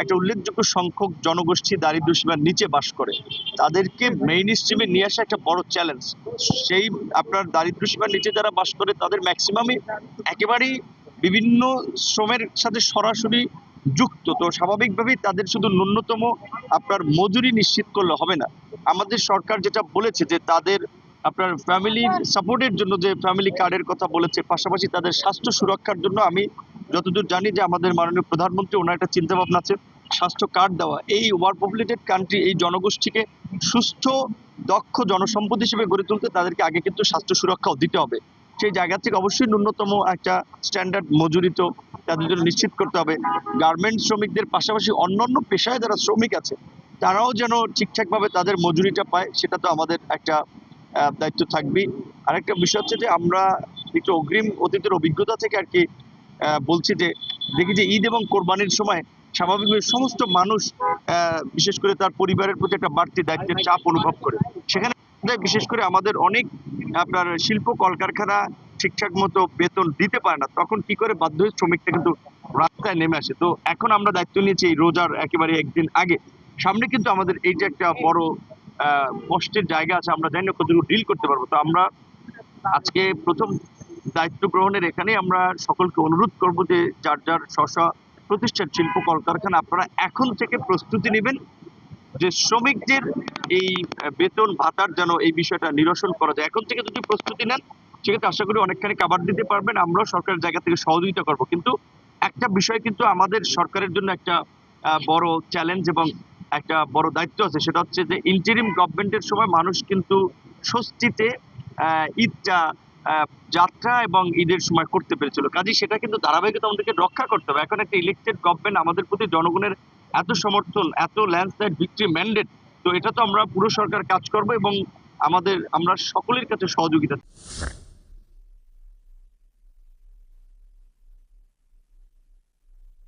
একটা উল্লেখযোগ্য সংখ্যক জনগোষ্ঠী দারিদ্র সীমার নিচে বাস করে, তাদেরকে মেইন স্ট্রিমে নিয়ে আসা একটা বড় চ্যালেঞ্জ। সেই আপনার দারিদ্র সীমার নিচে যারা বাস করে তাদের ম্যাক্সিমামই একেবারেই বিভিন্ন শ্রমের সাথে সরাসরি যুক্ত, তো স্বাভাবিকভাবেই তাদের শুধু ন্যূনতম আপনার মজুরি নিশ্চিত করলে হবে না। আমাদের সরকার যেটা বলেছে যে তাদের আপনার ফ্যামিলি সাপোর্টের জন্য যে ফ্যামিলি কার্ডের কথা বলেছে, পাশাপাশি তাদের স্বাস্থ্য সুরক্ষার জন্য আমি যতদূর জানি যে আমাদের মাননীয় প্রধানমন্ত্রী ওনার একটা চিন্তা ভাবনা আছে স্বাস্থ্য কার্ড দেওয়া। এই ওভার পপুলেটেড কান্ট্রি এই জনগোষ্ঠীকে সুস্থ দক্ষ জনসম্পদ হিসেবে গড়ে তুলতে তাদেরকে আগে কিন্তু স্বাস্থ্য সুরক্ষাও দিতে হবে। সেই জায়গা থেকে অবশ্যই ন্যূনতম একটা স্ট্যান্ডার্ড মজুরি তো তাদের জন্য নিশ্চিত করতে হবে। গার্মেন্টস শ্রমিকদের পাশাপাশি অন্যান্য পেশায় যারা শ্রমিক আছে তারাও যেন ঠিকঠাকভাবে তাদের মজুরিটা পায়, সেটা তো আমাদের একটা দায়িত্ব থাকবেই। আরেকটা বিষয় হচ্ছে যে আমরা একটু অগ্রিম অতীতের অভিজ্ঞতা থেকে আর কি বলছি যে দেখি যে ঈদ এবং কোরবানির সময় স্বাভাবিকভাবে সমস্ত মানুষ বিশেষ করে তার পরিবারের প্রতি একটা বাড়তি দায়িত্বের চাপ অনুভব করে। সেখানে বিশেষ করে আমাদের অনেক আপনার শিল্প কলকারখানা ঠিকঠাক মতো বেতন দিতে পারে না, তখন কি করে বাধ্য হয়ে শ্রমিকটা কিন্তু রাস্তায় নেমে আসে। তো এখন আমরা দায়িত্ব নিয়েছি এই রোজার একেবারে একদিন আগে, সামনে কিন্তু আমাদের এই যে একটা বড় কষ্টের জায়গা আছে, আমরা জানি না কতটুকু ডিল করতে পারবো। তো আমরা আজকে প্রথম দায়িত্ব গ্রহণের এখানে আমরা সকলকে অনুরোধ করব যে যার যার স্ব প্রতিষ্ঠান শিল্প কলকারখানা আপনারা এখন থেকে প্রস্তুতি নেবেন যে শ্রমিকদের এই বেতন ভাতার যেন এই বিষয়টা নিরসন করা যায়। এখন থেকে যদি প্রস্তুতি নেন সেক্ষেত্রে আশা করি অনেকখানি কাভার দিতে পারবেন, আমরাও সরকারের জায়গা থেকে সহযোগিতা করব। কিন্তু একটা বিষয় কিন্তু আমাদের সরকারের জন্য একটা বড় চ্যালেঞ্জ এবং একটা বড় দায়িত্ব আছে, সেটা হচ্ছে যে ইন্টারিম গভর্নমেন্টের সময় মানুষ কিন্তু স্বস্তিতে ঈদটা যাত্রা এবং ঈদের সময় করতে পেরেছিল। কাজেই সেটা কিন্তু ধারাবাহিকতা আমাদেরকে রক্ষা করতে হবে। এখন একটা ইলেকটেড গভর্নমেন্ট, আমাদের প্রতি জনগণের এত সমর্থন, এত ল্যান্ডস্লাইড ভিক্টরি ম্যান্ডেট, তো এটা তো আমরা পুরো সরকার কাজ করবো এবং আমরা সকলের কাছে সহযোগিতা